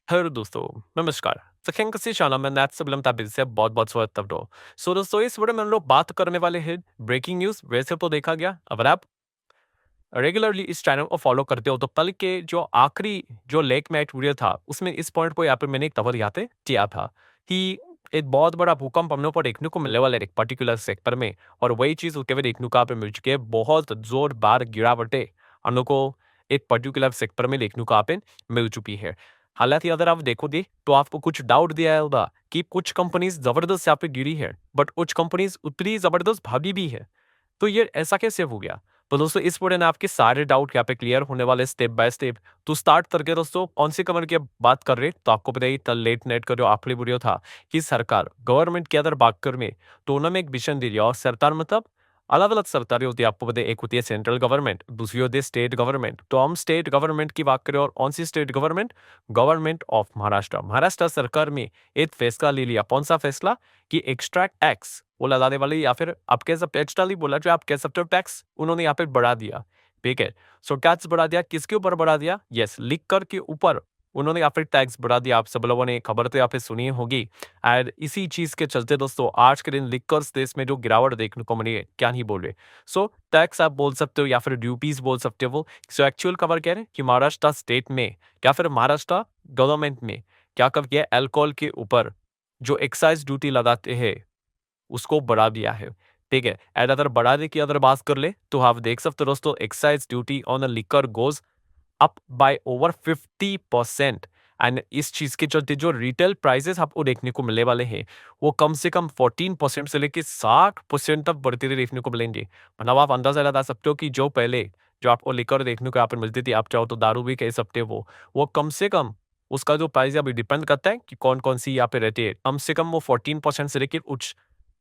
Hello दोस्तों, नमस्कार। सख्यंक से शाना में नेट से बिलम ताबिज से बहुत-बहुत स्वागत तब सो दोस्तों इस वीडियो में हम लोग बात करने वाले हैं ब्रेकिंग न्यूज़ वैसे तो देखा गया। अगर आप रेगुलरली इस चैनल को फॉलो करते हो तो कल के जो आखिरी जो लेक नाइट वीडियो था उसमें इस पॉइंट को यहाँ पे मैंने कवर यहाँ पे किया था कि एक बहुत बड़ा भूकंप हम लोग को देखने को मिलने वाला है एक पर्टिकुलर सेक्टर में। और वही चीज उसके भी देखने को यहाँ पे मिल चुकी है। बहुत जोरदार गिरावटें हम लोग को एक पर्टिकुलर सेक्टर में देखने को यहाँ पे मिल चुकी है। हालांकि अगर आप देखोगे तो आपको कुछ डाउट दिया होगा कि कुछ कंपनीज जबरदस्त यहाँ पे गिरी है बट कुछ कंपनीज उतनी जबरदस्त भागी भी है। तो ये ऐसा कैसे हो गया? तो दोस्तों इस वीडियो में आपके सारे डाउट यहाँ पे क्लियर होने वाले स्टेप बाय स्टेप। तो स्टार्ट करके दोस्तों कौन सी कमर की बात कर रहे हैं तो आपको बताइए कल लेट नाइट का जो आखिरी वीडियो था कि सरकार गवर्नमेंट के अंदर बात कर में तो उन्होंने एक विजन दे दिया। और सरकार मतलब अलग अलग सरकारें होती है आपको बताइए। एक होती है सेंट्रल गवर्नमेंट, दूसरी होती है स्टेट गवर्नमेंट। तो हम स्टेट गवर्नमेंट की बात करें और कौन सी state government? Government of Maharashtra. Maharashtra सरकार में एक फैसला ले लिया। कौन सा फैसला? कि एक्स्ट्रा टैक्स वो लगाने वाले या फिर आप कह सकते एक्स्ट्रा नहीं बोला जो आप कह सकते हो टैक्स उन्होंने यहाँ पे बढ़ा दिया। ठीक है। सो टैक्स बढ़ा दिया किसके ऊपर बढ़ा दिया? यस, लिकर के ऊपर उन्होंने यहाँ पे टैक्स बढ़ा दिया। आप सब लोगों ने खबर तो यहाँ पे सुनी होगी। एंड इसी चीज के चलते दोस्तों आज के दिन लिकर देश में जो गिरावट देखने को मिली है क्या नहीं बोल रहे। सो टैक्स आप बोल सकते हो या फिर ड्यूटीज बोल सकते हो। सो एक्चुअल खबर कह रहे हैं कि महाराष्ट्र स्टेट में या फिर महाराष्ट्र गवर्नमेंट में क्या कर किया अल्कोहल के ऊपर जो एक्साइज ड्यूटी लगाते हैं उसको बढ़ा दिया है। ठीक है। एंड अगर बढ़ाने की अगर बात कर ले तो आप देख सकते हो दोस्तों excise duty on a liquor goes up by over 50%। And इस चीज के चलते जो रिटेल प्राइसेस आपको देखने को मिलने वाले हैं वो कम से कम 14% से लेकर 60% तक बढ़ते हुए देखने को मिलेंगे। मतलब आप अंदाजा लगा सकते हो कि जो पहले जो आपको लिकर देखने को यहाँ पर मिलती थी, आप चाहो तो दारू भी कह सकते हो, वो कम से कम उसका जो प्राइस अभी डिपेंड करता है कि कौन कौन सी यहाँ पे रहती है। कम से कम वो 14% से लेकर उच्च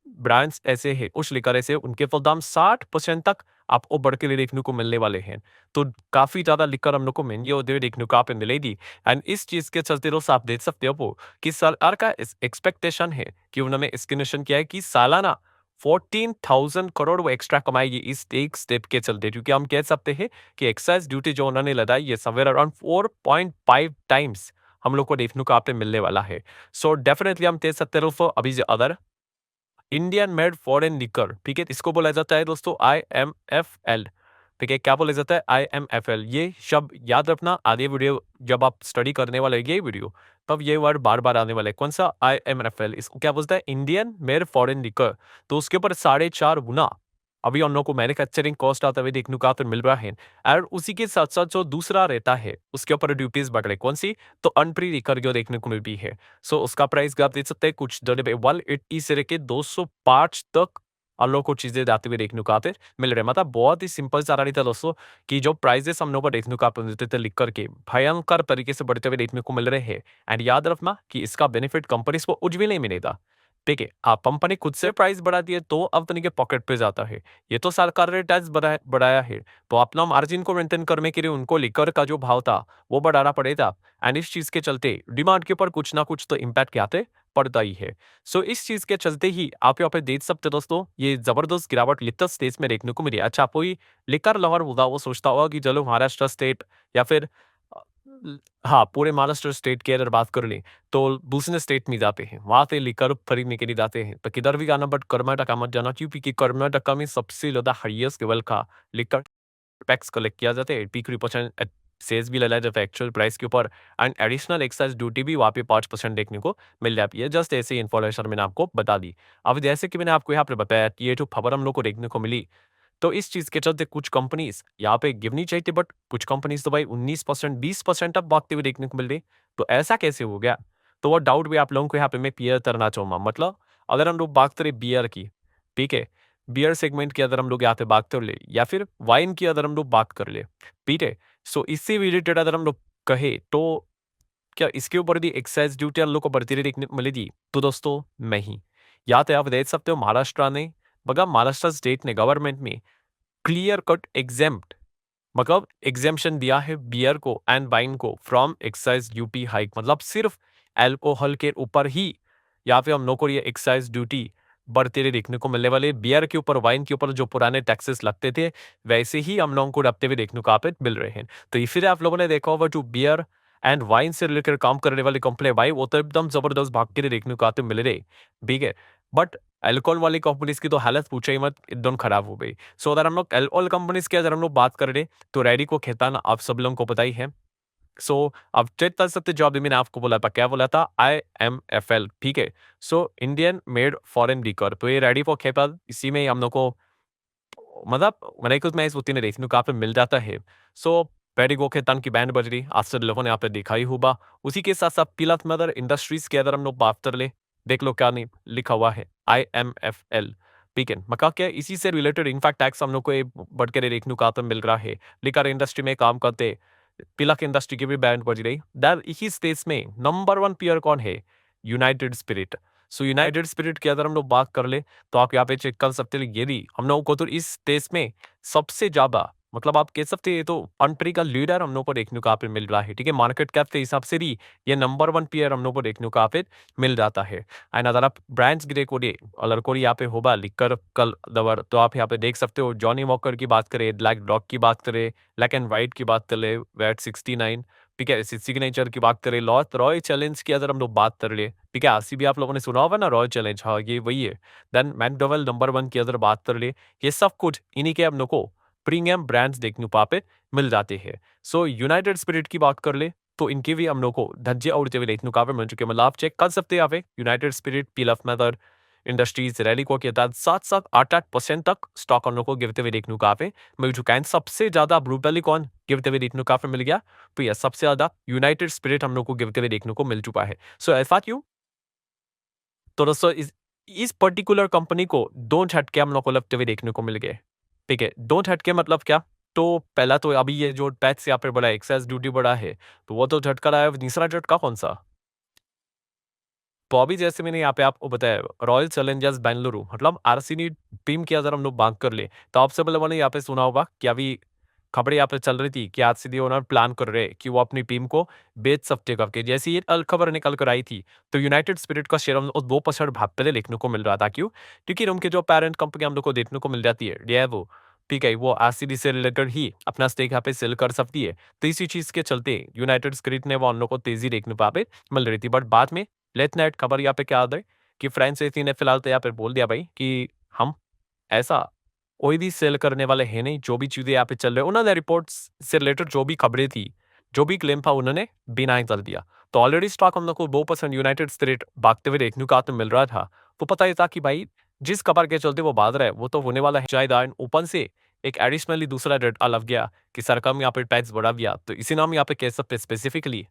ब्रांड्स ऐसे हैं, कुछ लिकर ऐसे उनके फुल दाम 60% तक आपको बढ़ के देखने को मिलने वाले हैं। तो काफ़ी ज़्यादा लिकर हम लोग को महँगी होते हुए देखने को यहाँ पे मिलेगी। एंड इस चीज़ के चलते दोस्त आप देख सकते हो वो कि सरकार का इस एक्सपेक्टेशन है कि उन्होंने एस्टिमेशन किया है कि सालाना 14,000 करोड़ वो एक्स्ट्रा कमाएगी इस एक स्टेप के चलते। क्योंकि हम कह सकते हैं कि एक्साइज ड्यूटी जो उन्होंने लगाई है समवेयर अराउंड 4.5 टाइम्स हम लोग को देखने को यहाँ पे मिलने वाला है। सो डेफिनेटली हम कह सकते हैं अभी जो other Indian made foreign liquor, ठीक है, इसको बोला जाता है दोस्तों IMFL। ठीक है, क्या बोला जाता है? IMFL। ये शब्द याद रखना, आगे वीडियो जब आप स्टडी करने वाले ये वीडियो तब ये वर्ड बार बार आने वाला है। कौन सा? IMFL। इसको क्या बोलता है? Indian made foreign liquor. तो उसके ऊपर 4.5 गुना अभी हम लोग को मैन्युफैक्चरिंग कॉस्ट आता हुआ देखने को यहाँ पे मिल रहा है। और उसी के साथ साथ जो दूसरा रहता है उसके ऊपर ड्यूटीज बढ़ रही। कौन सी? तो अनप्री लिकर जो देखने को मिलती है। सो उसका प्राइस आप देख सकते हैं कुछ दर पे 180 से लेके 205 तक हम लोग को चीजें जाते हुए देखने को आते मिल रहे हैं। मतलब बहुत ही सिंपल सा रहा था दोस्तों कि जो प्राइजेस हम लोग को देखने को आप मिलते थे लिख करके भयंकर तरीके से बढ़ते हुए देखने को मिल रहे हैं। एंड याद रखना कि इसका बेनिफिट कंपनीज को कुछ भी नहीं मिलेगा। ठीक है, आप कंपनी खुद से प्राइस बढ़ा दिए तो अपने के पॉकेट पे जाता है। ये तो सरकार ने टैक्स बढ़ाया है तो अपना मार्जिन को मेंटेन करने के लिए उनको लिकर का जो भाव था वो बढ़ाना पड़ेगा। एंड इस चीज के चलते डिमांड के ऊपर कुछ ना कुछ तो इम्पैक्ट क्या आते पड़ता ही है। सो इस चीज के चलते ही आप यहाँ पे देख सकते दोस्तों ये जबरदस्त गिरावट लिटर स्टेज में देखने को मिली। अच्छा, कोई लिकर लवर होगा वो सोचता होगा कि चलो महाराष्ट्र स्टेट या फिर अ, हाँ पूरे महाराष्ट्र स्टेट की अगर बात कर लें तो दूसरे स्टेट में जाते हैं, वहां से लिकर खरीदने के लिए जाते हैं तो किधर भी जाना बट कर्नाटक मत जाना क्योंकि कर्नाटक में सबसे ज्यादा हाईएस्ट लेवल का लिकर टैक्स कलेक्ट किया जाता है। 80% सेल्स भी लगाया जाता है एक्चुअल प्राइस के ऊपर। एंड एडिशनल एक्साइज ड्यूटी भी वहाँ पे 5% देखने को मिल जाती है। जस्ट ऐसे इन्फॉर्मेशन मैंने आपको बता दी। अब जैसे कि मैंने आपको यहाँ पे बताया कि ये जो खबर हम लोग को देखने को मिली तो इस चीज के चलते कुछ कंपनीज यहाँ पे गिवनी चाहिए बट कुछ कंपनीज तो भाई 19% 20% तक भागते हुए देखने को मिल रही। तो ऐसा कैसे हो गया? तो वो डाउट भी आप लोगों को यहाँ पे मैं क्लियर करना चाहूंगा। मतलब अगर हम लोग बात करें बियर की, ठीक है, बियर सेगमेंट की अगर हम लोग यहाँ पे बात कर ले या फिर वाइन की अगर हम लोग बात कर ले, ठीक है, सो इससे रिलेटेड अगर हम लोग कहे तो क्या इसके ऊपर भी एक्साइज ड्यूटी हम लोग को बढ़ती हुई देखने को मिलेगी? तो दोस्तों नहीं। या तो आप देख सकते हो महाराष्ट्र ने मगर महाराष्ट्र स्टेट ने गवर्नमेंट में क्लियर कट एग्जेम्प्ट मतलब एग्जेम्पशन दिया है बियर को एंड वाइन को फ्रॉम एक्साइज ड्यूटी हाइक। मतलब सिर्फ अल्कोहल के ऊपर ही यहाँ पे हम लोग को ये एक्साइज ड्यूटी बढ़ते हुए देखने को मिलने वाले। बियर के ऊपर वाइन के ऊपर जो पुराने टैक्सेस लगते थे वैसे ही हम लोगों को रखते हुए देखने को आप मिल रहे हैं। तो ये फिर आप लोगों ने देखा होगा टू बियर एंड वाइन से रिलेटेड काम करने वाली कंपनी भाई वो तो एकदम जबरदस्त भाग के देखने को आते मिल रहे, ठीक है। बट अल्कोहल वाली कंपनीज की तो हालत पूछे ही मत, एकदम खराब हो गई। सो अगर हम लोग अल्कोहल कंपनीज की अगर हम लोग बात कर रहे तो रेडी को खेतान आप सब लोगों को पता ही है। सो अब चेक कर सकते जो अभी मैंने आपको बोला था, क्या बोला था, IMFL, ठीक है। So Indian made foreign liquor, तो ये रेडी फॉर खेपल, इसी में ही हम लोग को मतलब मैंने कुछ मैं होती ने देखने को पे मिल जाता है। सो पेरिगो के तन की बैंड बज रही आज से लोगों ने यहाँ पे देखा ही होगा। उसी के साथ साथ पिलत मदर इंडस्ट्रीज के अगर हम लोग बात कर ले, देख लो क्या नहीं लिखा हुआ है, IMFL, ठीक है। मका क्या इसी से रिलेटेड इनफैक्ट टैक्स हम लोग को बढ़ के देखने को आता मिल रहा है। लिकर इंडस्ट्री में काम करते पिलक इंडस्ट्री की भी बैंड बज रही, दैट इसी स्टेज में नंबर वन प्लेयर कौन है, यूनाइटेड स्पिरिट। सो यूनाइटेड स्पिरिट की अगर हम लोग बात कर ले तो आप यहाँ पे चेक कर सकते हैं, ये भी हम लोगों को तो इस देश में सबसे ज्यादा मतलब आप कह सकते हैं ये तो कंट्री का लीडर हम लोग को देखने को यहाँ पे मिल रहा है, ठीक है। मार्केट कैप के हिसाब से भी ये नंबर वन प्लेयर हम लोग को देखने को यहाँ पे मिल जाता है। एंड अगर आप ब्रांड्स गिरे को दे अगर कोई यहाँ पे होगा लिकर कल दवर, तो आप यहाँ पे देख सकते हो जॉनी वॉकर की बात करें, ब्लैक डॉग की बात करें, ब्लैक एंड व्हाइट की बात करें, वेट 69, ठीक है, सिग्नेचर की बात करें, लॉर्ड रॉय चैलेंज की अगर हम लोग बात कर ले, ठीक है, आरसीबी आप लोगों ने सुना होगा ना रॉय चैलेंज, हाँ ये वही है। देन मैकडोवेल नंबर वन की अगर बात कर ले, ये सब कुछ इन्हीं के हम लोग को प्रीमियम ब्रांड्स देखने को पे मिल जाते हैं। सो यूनाइटेड स्पिरिट की बात कर ले तो इनके भी हम लोग को धज्जे उड़ते हुए देखने को मिल चुके हैं। मतलब आप चेक कर सकते हैं यहाँ पे यूनाइटेड स्पिरिट, पीलफ मैदर इंडस्ट्रीज, रैलिको के तहत 7-8% तक स्टॉक हम लोग को गिरते हुए देखने को मिल चुका है। सबसे ज्यादा ब्रूटली कौन गिरते हुए देखने को मिल गया, तो यह सबसे ज्यादा यूनाइटेड स्पिरिट हम लोग को गिरते हुए देखने को मिल चुका है। सो ऐसा क्यों, तो दोस्तों इस पर्टिकुलर कंपनी को दो झटके हम लोग को लगते हुए देखने को मिल गए, ठीक है। दो झटके मतलब क्या, तो पहला तो अभी ये जो टैक्स यहाँ पे बढ़ा है, एक्साइज ड्यूटी बढ़ा है, तो वो तो झटका रहा है। तीसरा झटका कौन सा, तो अभी जैसे मैंने यहाँ पे आपको बताया रॉयल चैलेंजर्स बेंगलुरु मतलब आरसीबी टीम की अगर हम लोग बात कर ले, तो आपसे पहले मैंने यहाँ पे सुना होगा कि अभी खबरें यहाँ पे चल रही थी कि आरसीबी ओनर प्लान कर रहे हैं कि वो अपनी टीम को बेच सकते करके। जैसे ये खबर निकल कर आई थी तो यूनाइटेड स्पिरिट का शेयर हम लोग 2% भागते देखने को मिल रहा था। क्यों, क्योंकि उनके जो पेरेंट कंपनी हम लोग को देखने को मिल जाती है वो, ठीक है, वो आरसीबी से रिलेटेड ही अपना स्टेक यहाँ पे सेल कर सकती है। तो इसी चीज के चलते यूनाइटेड स्पिरिट ने वो हम लोग को तेजी देखने पे मिल रही थी। बट बाद में लेट नाइट खबर यहाँ पे क्या आ गई कि फ्रेंचाइजी ने फिलहाल तो यहाँ पे बोल दिया भाई कि हम ऐसा कोई भी सेल करने वाले हैं नहीं। जो भी चीजें यहाँ पे चल रहे उन्होंने रिपोर्ट्स से रिलेटेड जो भी खबरें थी, जो भी क्लेम था, उन्होंने बिना कर दिया। तो ऑलरेडी स्टॉक हम लोग को 2% यूनाइटेड स्पिरिट भागते हुए देखने को मिल रहा था। तो पता ही था कि भाई जिस खबर के चलते वो भाग रहा है वो तो होने वाला है शायद। ओपन से एक एडिशनली दूसरा डेट अलग गया कि सरकार में यहाँ पे टैक्स बढ़ा दिया, तो इसी नाम यहाँ पे कह सकते स्पेसिफिकली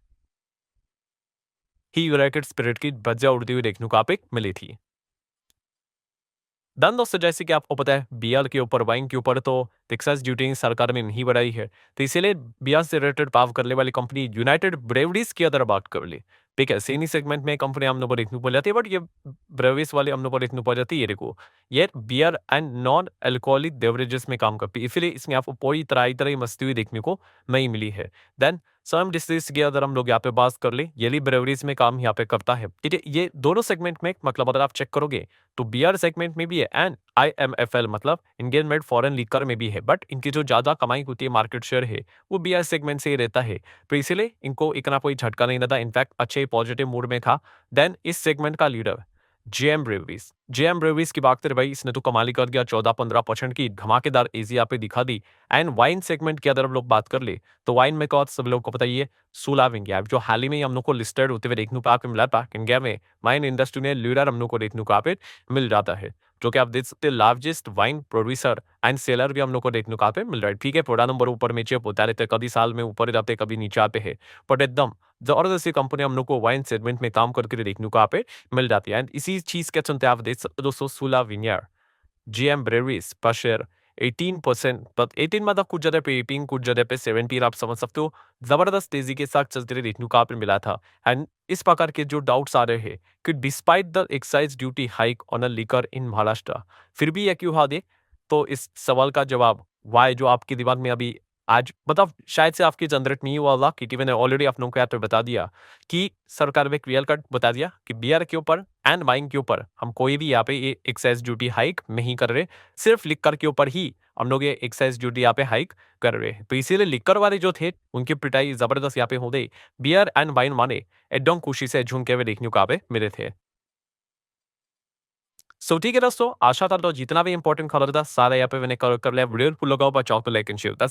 ही यूनाइटेड स्पिरिट की बज्जा उड़ती हुई देखने को मिली थी। धन दोस्तों जैसे कि आपको पता है बीआर के ऊपर, वाइन के ऊपर तो एक्साइज ड्यूटी सरकार ने नहीं बढ़ाई है, तो इसीलिए बीआर से रिलेटेड पाव करने वाली कंपनी यूनाइटेड ब्रेवरीज की अगर बात कर ले, ठीक है, सेनी सेगमेंट में कंपनी हम लोग को देखने को जाती है। बट ये ब्रेवरीज वाले हम लोग को देखने को जाती है, देखो ये beer and non alcoholic beverages में काम करती है, इसलिए इसमें आपको पूरी तरह मस्ती हुई देखने को नहीं मिली है। देन सम डिस्ट्रिक्ट की अगर हम लोग यहाँ पे बात कर ले, ये ब्रेवरीज में काम यहाँ पे करता है, ठीक है। ये दोनों सेगमेंट में मतलब अगर आप चेक करोगे तो बीआर सेगमेंट में भी है एंड IMFL मतलब इंडियन मेड फॉरेन लीकर में भी है। बट इनकी जो ज्यादा कमाई होती है, मार्केट शेयर है, वो बीआर सेगमेंट से ही रहता है, तो इसीलिए इनको इतना कोई झटका नहीं रहता, इनफैक्ट अच्छे पॉजिटिव मूड में था। देन इस सेगमेंट का लीडर जेएम ब्रेवरीज की बात करें भाई, इसने तो कमाल ही कर दिया, 14-15% की धमाकेदार एजी यहाँ पे दिखा दी। एंड वाइन सेगमेंट की अगर हम लोग बात कर ले तो वाइन में कौन सब लोग को पता ही है, सूला विंग्या जो हाल ही में हम लोग को लिस्टेड होते हुए देखने को आपको मिला था इंडिया में, वाइन इंडस्ट्री में लीडर हम लोग को देखने को मिल जाता है। जो कि आप देख सकते हैं largest wine producer and seller भी हम लोग को देखने को मिल रहा है, ठीक है। थोड़ा नंबर ऊपर नीचे होता रहते, कभी साल में ऊपर जाते कभी नीचे आते हैं, बट एकदम जबरदस्ती कंपनी हम लोग को वाइन सेगमेंट में काम करके देखने को मिल जाती है। एंड इसी चीज के चलते आप देख सकते हो दोस्तों सूला विनियर जीएम ब्रेवरीज पर शेयर 18%, बट 18 मतलब कुछ जगह पे 18, कुछ जगह पे 17 आप समझ सकते हो, जबरदस्त तेजी के साथ चलते रहे देखने को मिला था। एंड इस प्रकार के जो डाउट्स आ रहे हैं कि despite the excise duty hike on a liquor in Maharashtra, फिर भी यह क्यों हुआ दे, तो इस सवाल का जवाब वाई जो आपके दिमाग में अभी आज मतलब शायद से आपकी जनरेट नहीं हुआ होगा, क्योंकि मैंने ऑलरेडी आप लोगों को यहाँ पे बता दिया कि सरकार ने क्लियर कट बता दिया कि बियर के ऊपर एंड वाइन के ऊपर हम कोई भी यहाँ पे एक्साइज ड्यूटी हाइक नहीं कर रहे, सिर्फ लिकर के ऊपर ही हम लोग ये एक्साइज ड्यूटी यहाँ पे हाइक कर रहे हैं। तो इसीलिए लिकर वाले जो थे उनकी पिटाई जबरदस्त यहाँ पे हो गई। बियर एंड वाइन माने एकदम खुशी से झूम के हुए देखने को यहाँ पे मिले थे। सो ठीक है दोस्तों, आशा था तो जितना भी इंपॉर्टेंट खबर था सारा यहाँ पे मैंने कर लिया। वीडियो को लगाओ पर चौक पे लाइक एंड शेयर।